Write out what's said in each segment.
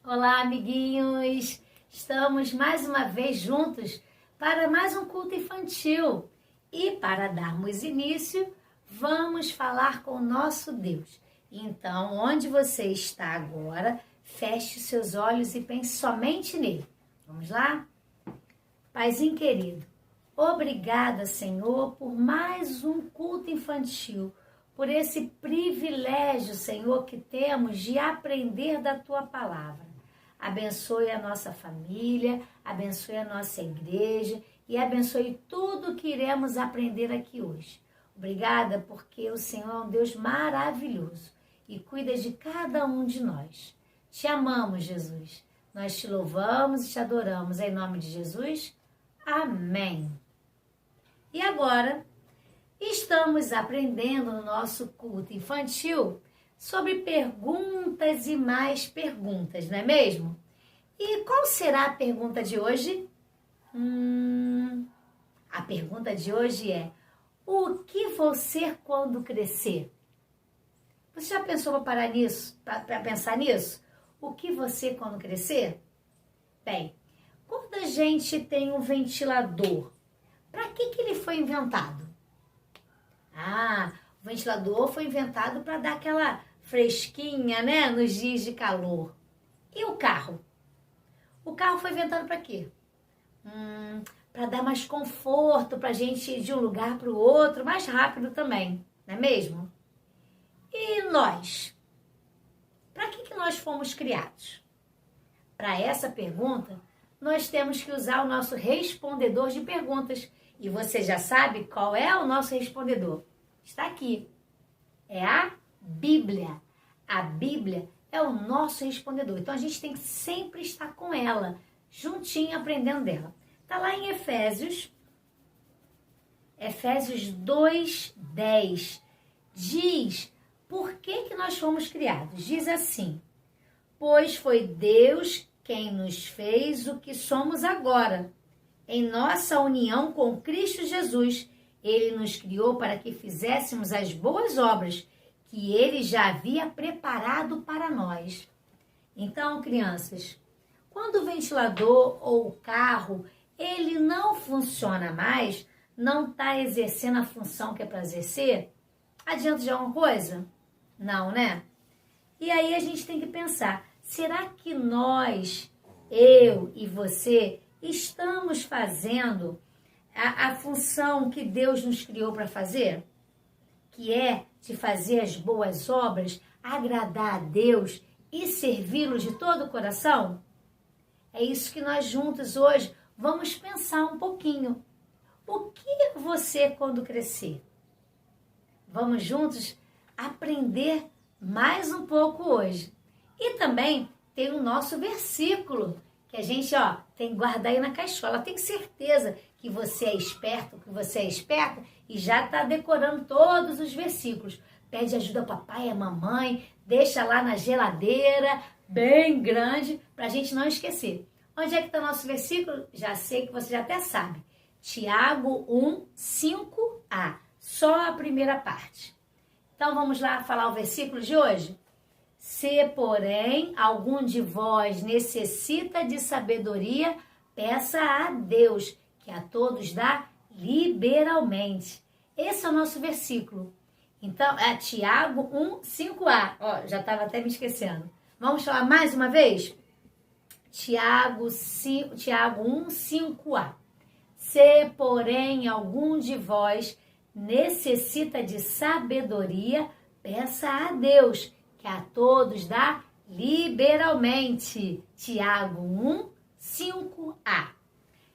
Olá, amiguinhos! Estamos mais uma vez juntos para mais um culto infantil. E para darmos início, vamos falar com o nosso Deus. Então, onde você está agora, feche seus olhos e pense somente nele. Vamos lá? Paizinho querido, obrigada, Senhor, por mais um culto infantil, por esse privilégio, Senhor, que temos de aprender da Tua Palavra. Abençoe a nossa família, abençoe a nossa igreja e abençoe tudo que iremos aprender aqui hoje. Obrigada porque o Senhor é um Deus maravilhoso e cuida de cada um de nós. Te amamos, Jesus. Nós te louvamos e te adoramos. Em nome de Jesus, amém. E agora, estamos aprendendo no nosso culto infantil sobre perguntas e mais perguntas, não é mesmo? E qual será a pergunta de hoje? A pergunta de hoje é: o que vou ser quando crescer? Você já pensou para parar nisso, para pensar nisso? O que você quando crescer? Bem, quando a gente tem um ventilador, para que ele foi inventado? O ventilador foi inventado para dar aquela fresquinha, né, nos dias de calor. E o carro? O carro foi inventado para quê? Para dar mais conforto, para a gente ir de um lugar para o outro, mais rápido também, não é mesmo? E nós? Para que nós fomos criados? Para essa pergunta, nós temos que usar o nosso respondedor de perguntas. E você já sabe qual é o nosso respondedor? Está aqui. É a Bíblia. A Bíblia é o nosso respondedor. Então, a gente tem que sempre estar com ela, juntinho, aprendendo dela. Está lá em Efésios 2:10. Diz por que nós fomos criados. Diz assim: pois foi Deus quem nos fez o que somos agora. Em nossa união com Cristo Jesus, Ele nos criou para que fizéssemos as boas obras que Ele já havia preparado para nós. Então, crianças, quando o ventilador ou o carro, ele não funciona mais, não está exercendo a função que é para exercer, adianta de alguma coisa? Não, né? E aí a gente tem que pensar, será que nós, eu e você, estamos fazendo a função que Deus nos criou para fazer? Que é de fazer as boas obras, agradar a Deus e servi-lo de todo o coração? É isso que nós juntos hoje vamos pensar um pouquinho. O que você quando crescer? Vamos juntos aprender mais um pouco hoje. E também tem o nosso versículo, que a gente tem que guardar aí na caixola. Tenho certeza que você é esperto, que você é esperta e já está decorando todos os versículos. Pede ajuda ao papai e à mamãe, deixa lá na geladeira, bem grande, para a gente não esquecer. Onde é que está o nosso versículo? Já sei que você já até sabe. Tiago 1:5a, só a primeira parte. Então vamos lá falar o versículo de hoje? Se, porém, algum de vós necessita de sabedoria, peça a Deus, que a todos dá liberalmente. Esse é o nosso versículo. Então, é Tiago 1:5a. Já estava até me esquecendo. Vamos falar mais uma vez? Tiago 1:5a. Se, porém, algum de vós necessita de sabedoria, peça a Deus, que a todos dá liberalmente. Tiago 1:5a.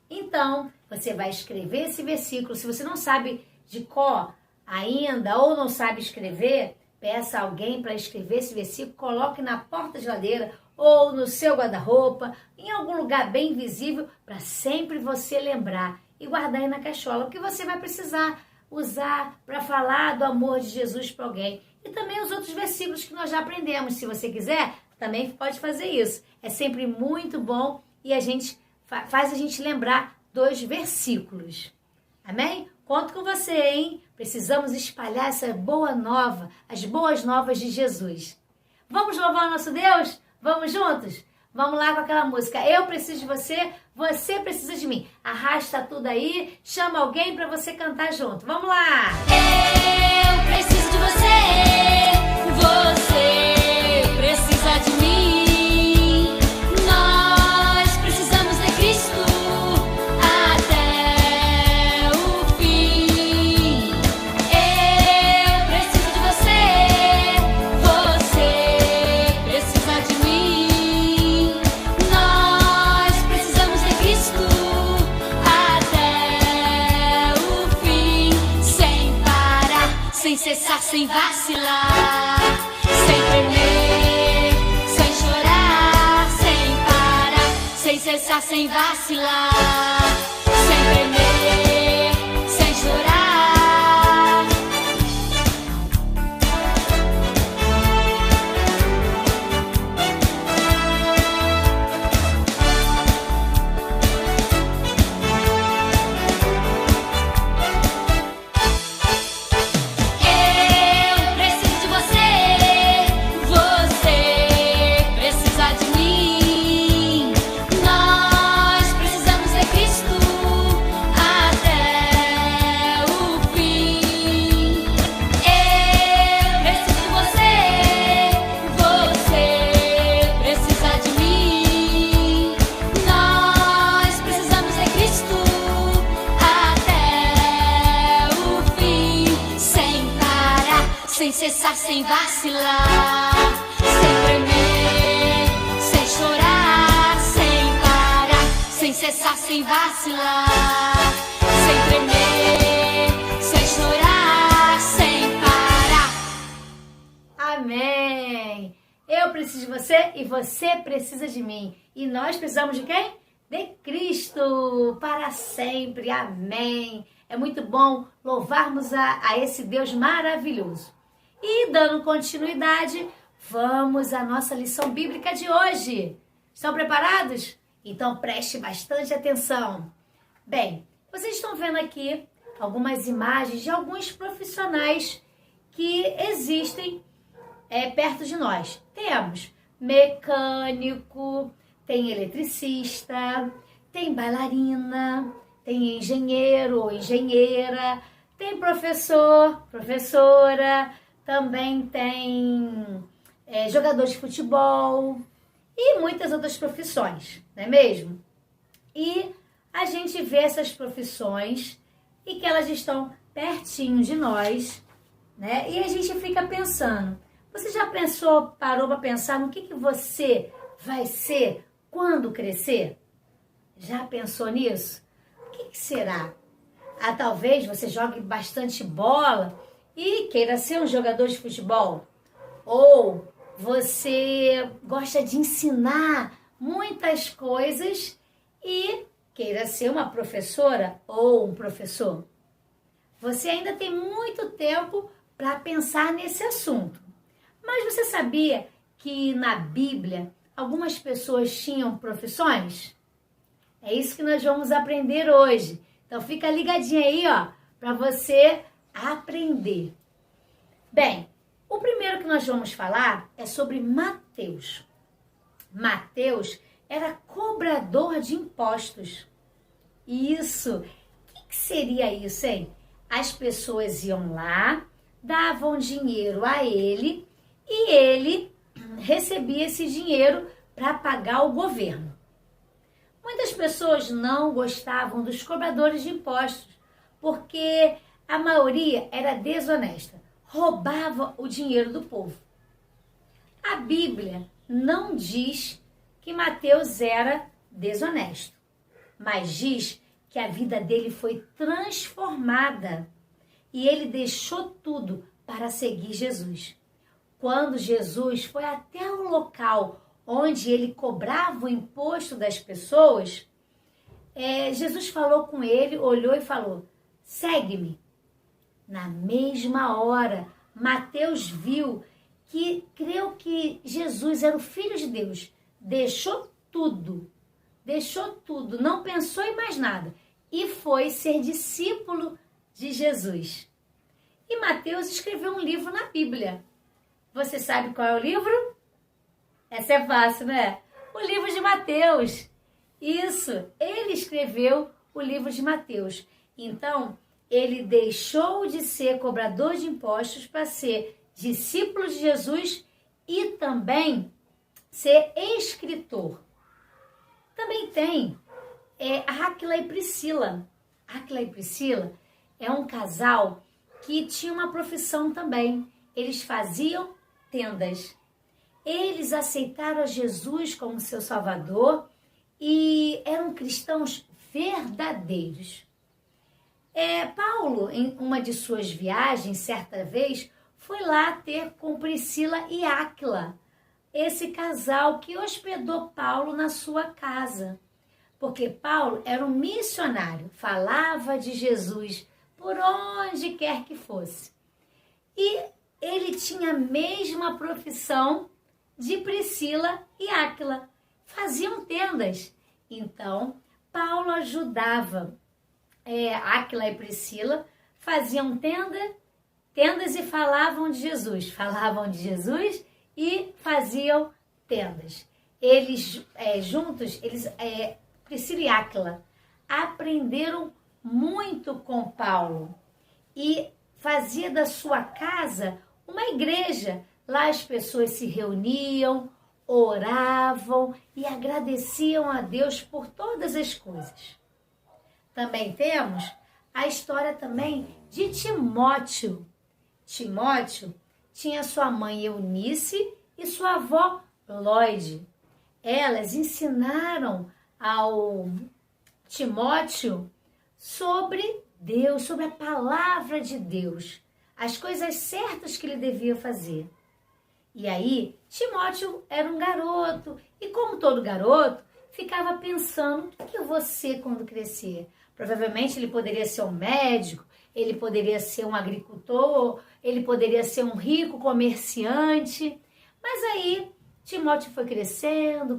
Então, você vai escrever esse versículo. Se você não sabe de cor ainda ou não sabe escrever, peça alguém para escrever esse versículo, coloque na porta da geladeira ou no seu guarda-roupa, em algum lugar bem visível, para sempre você lembrar e guardar aí na caixola, porque você vai precisar usar para falar do amor de Jesus para alguém. E também os outros versículos que nós já aprendemos. Se você quiser, também pode fazer isso. É sempre muito bom e a gente faz a gente lembrar dos versículos. Amém? Conto com você, hein? Precisamos espalhar essa boa nova, as boas novas de Jesus. Vamos louvar o nosso Deus? Vamos juntos? Vamos lá com aquela música. Eu preciso de você, você precisa de mim. Arrasta tudo aí, chama alguém para você cantar junto. Vamos lá! Eu preciso de você, você precisa de mim. Nós precisamos de Cristo até o fim. Eu preciso de você, você precisa de mim. Nós precisamos de Cristo até o fim, sem parar, sem cessar, sem vacilar, sem tremer, sem chorar, sem parar, sem cessar, sem vacilar, sem tremer, sem chorar. Eu preciso de você, você precisa de mim. Nós precisamos de Cristo até o fim. Eu preciso de você, você precisa de mim. Nós precisamos de Cristo até o fim, sem parar, sem cessar, sem vacilar, sem tremer, sem chorar, sem parar, sem cessar, sem vacilar, sem tremer, sem chorar, sem parar. Amém! Eu preciso de você e você precisa de mim. E nós precisamos de quem? De Cristo para sempre. Amém! É muito bom louvarmos a esse Deus maravilhoso. E dando continuidade, vamos à nossa lição bíblica de hoje. Estão preparados? Então preste bastante atenção. Bem, vocês estão vendo aqui algumas imagens de alguns profissionais que existem perto de nós. Temos mecânico, tem eletricista, tem bailarina, tem engenheiro ou engenheira, tem professor, professora, também tem jogador de futebol e muitas outras profissões, não é mesmo? E a gente vê essas profissões e que elas estão pertinho de nós, né? E a gente fica pensando, você já pensou, parou para pensar no que você vai ser quando crescer? Já pensou nisso? O que será? Talvez você jogue bastante bola e queira ser um jogador de futebol. Ou você gosta de ensinar muitas coisas e queira ser uma professora ou um professor. Você ainda tem muito tempo para pensar nesse assunto. Mas você sabia que na Bíblia algumas pessoas tinham profissões? É isso que nós vamos aprender hoje. Então fica ligadinho aí, ó, para você aprender. Bem, o primeiro que nós vamos falar é sobre Mateus. Mateus era cobrador de impostos. Isso. O que seria isso, hein? As pessoas iam lá, davam dinheiro a ele e ele recebia esse dinheiro para pagar o governo. Muitas pessoas não gostavam dos cobradores de impostos, porque a maioria era desonesta, roubava o dinheiro do povo. A Bíblia não diz que Mateus era desonesto, mas diz que a vida dele foi transformada e ele deixou tudo para seguir Jesus. Quando Jesus foi até o local onde ele cobrava o imposto das pessoas, Jesus falou com ele, olhou e falou, segue-me. Na mesma hora, Mateus viu que creu que Jesus era o Filho de Deus. Deixou tudo, não pensou em mais nada e foi ser discípulo de Jesus. E Mateus escreveu um livro na Bíblia. Você sabe qual é o livro? Essa é fácil, né? o livro de Mateus. Isso, ele escreveu o livro de Mateus. Então, ele deixou de ser cobrador de impostos para ser discípulo de Jesus e também ser escritor. Também tem Áquila e Priscila. Áquila e Priscila é um casal que tinha uma profissão também. Eles faziam tendas. Eles aceitaram a Jesus como seu Salvador e eram cristãos verdadeiros. Paulo, em uma de suas viagens, certa vez, foi lá ter com Priscila e Áquila, esse casal que hospedou Paulo na sua casa. Porque Paulo era um missionário, falava de Jesus por onde quer que fosse. E ele tinha a mesma profissão de Priscila e Áquila, faziam tendas. Então, Paulo ajudava Áquila e Priscila, faziam tendas e falavam de Jesus. Falavam de Jesus e faziam tendas. Eles juntos, Priscila e Áquila, aprenderam muito com Paulo e fazia da sua casa uma igreja. Lá as pessoas se reuniam, oravam e agradeciam a Deus por todas as coisas. Também temos a história também de Timóteo. Timóteo tinha sua mãe Eunice e sua avó Lóide. Elas ensinaram ao Timóteo sobre Deus, sobre a palavra de Deus, as coisas certas que ele devia fazer. E aí, Timóteo era um garoto, e como todo garoto, ficava pensando, o que eu vou ser quando crescer? Provavelmente ele poderia ser um médico, ele poderia ser um agricultor, ele poderia ser um rico comerciante. Mas aí, Timóteo foi crescendo,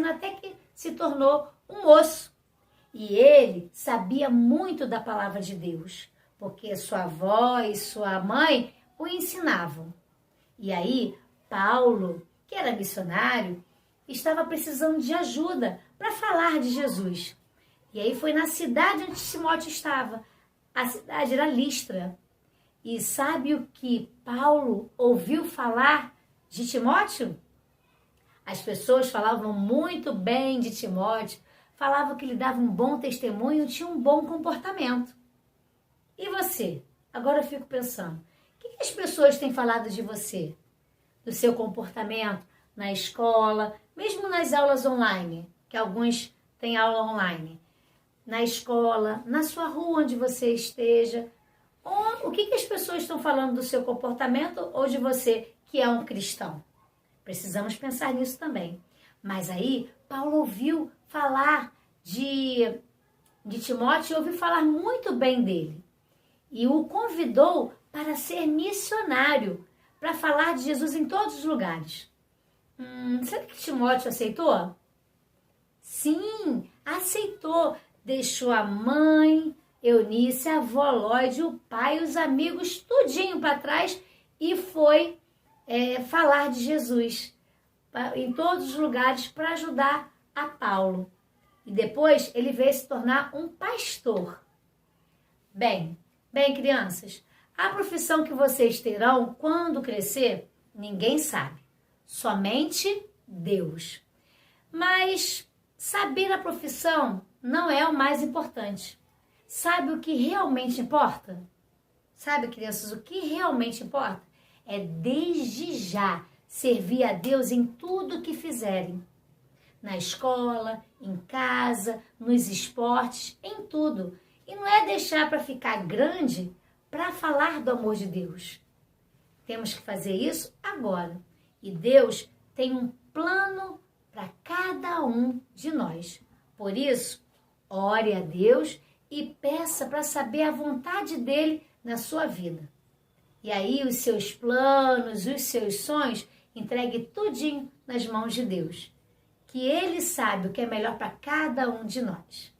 até que se tornou um moço. E ele sabia muito da palavra de Deus, porque sua avó e sua mãe o ensinavam. E aí, Paulo, que era missionário, estava precisando de ajuda para falar de Jesus. E aí foi na cidade onde Timóteo estava. A cidade era Listra. E sabe o que Paulo ouviu falar de Timóteo? As pessoas falavam muito bem de Timóteo, falavam que ele dava um bom testemunho, tinha um bom comportamento. E você? Agora eu fico pensando, o que as pessoas têm falado de você? Do seu comportamento na escola, mesmo nas aulas online, que alguns têm aula online. Na escola, na sua rua onde você esteja. O que as pessoas estão falando do seu comportamento ou de você que é um cristão? Precisamos pensar nisso também. Mas aí, Paulo ouviu falar de Timóteo e ouviu falar muito bem dele. E o convidou para ser missionário, para falar de Jesus em todos os lugares. Sabe que Timóteo aceitou? Sim, aceitou. Deixou a mãe, Eunice, a avó Lóide, o pai, os amigos, tudinho para trás e foi falar de Jesus em todos os lugares para ajudar a Paulo. E depois ele veio se tornar um pastor. Bem, crianças, a profissão que vocês terão quando crescer, ninguém sabe. Somente Deus. Mas saber a profissão não é o mais importante. Sabe o que realmente importa? Sabe, crianças, o que realmente importa? É desde já servir a Deus em tudo que fizerem. Na escola, em casa, nos esportes, em tudo. E não é deixar para ficar grande para falar do amor de Deus. Temos que fazer isso agora. E Deus tem um plano para cada um de nós. Por isso, ore a Deus e peça para saber a vontade dele na sua vida. E aí os seus planos, os seus sonhos, entregue tudinho nas mãos de Deus. Que ele sabe o que é melhor para cada um de nós.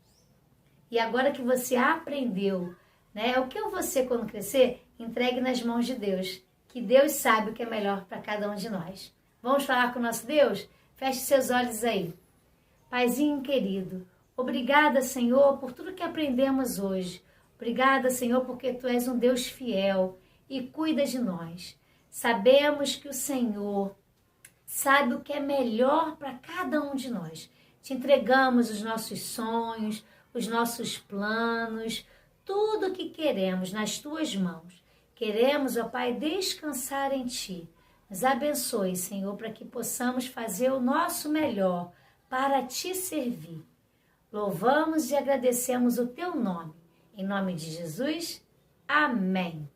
E agora que você aprendeu, o que eu vou ser quando crescer, entregue nas mãos de Deus. Que Deus sabe o que é melhor para cada um de nós. Vamos falar com o nosso Deus? Feche seus olhos aí. Paizinho querido, obrigada, Senhor, por tudo que aprendemos hoje. Obrigada, Senhor, porque Tu és um Deus fiel e cuida de nós. Sabemos que o Senhor sabe o que é melhor para cada um de nós. Te entregamos os nossos sonhos, os nossos planos, tudo o que queremos nas Tuas mãos. Queremos, ó Pai, descansar em Ti. Nos abençoe, Senhor, para que possamos fazer o nosso melhor para Te servir. Louvamos e agradecemos o Teu nome. Em nome de Jesus, amém.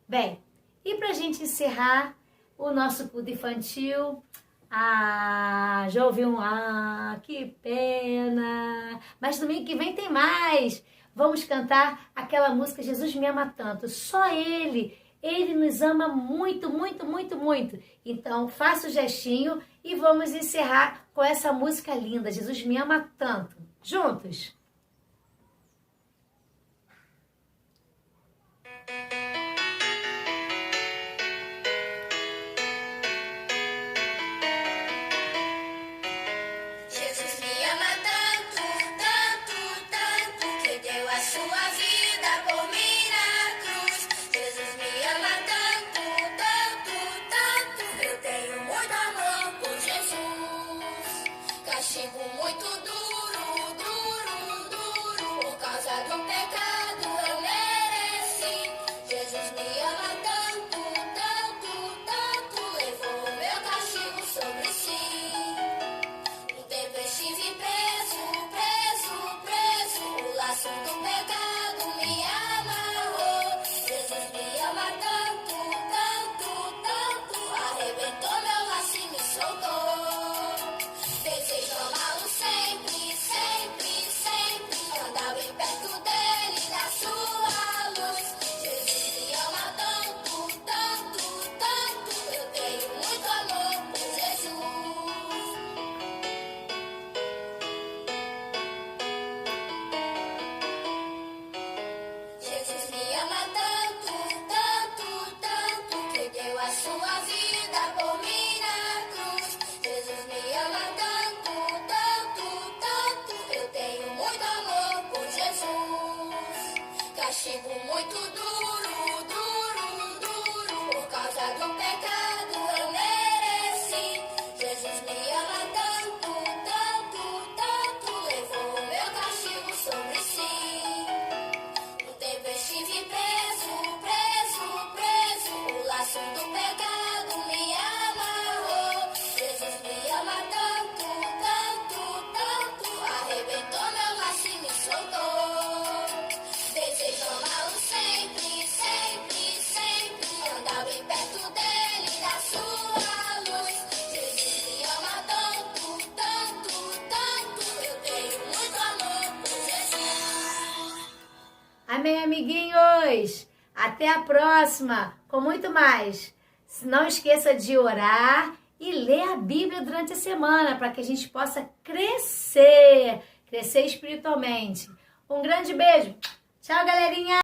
Bem, e para a gente encerrar o nosso culto infantil, já ouvi que pena, mas domingo que vem tem mais. Vamos cantar aquela música Jesus me ama tanto, só Ele nos ama muito, muito, muito, muito. Então faça o gestinho e vamos encerrar com essa música linda, Jesus me ama tanto. Juntos? Amém, amiguinhos? Até a próxima, com muito mais. Não esqueça de orar e ler a Bíblia durante a semana, para que a gente possa crescer espiritualmente. Um grande beijo. Tchau, galerinha!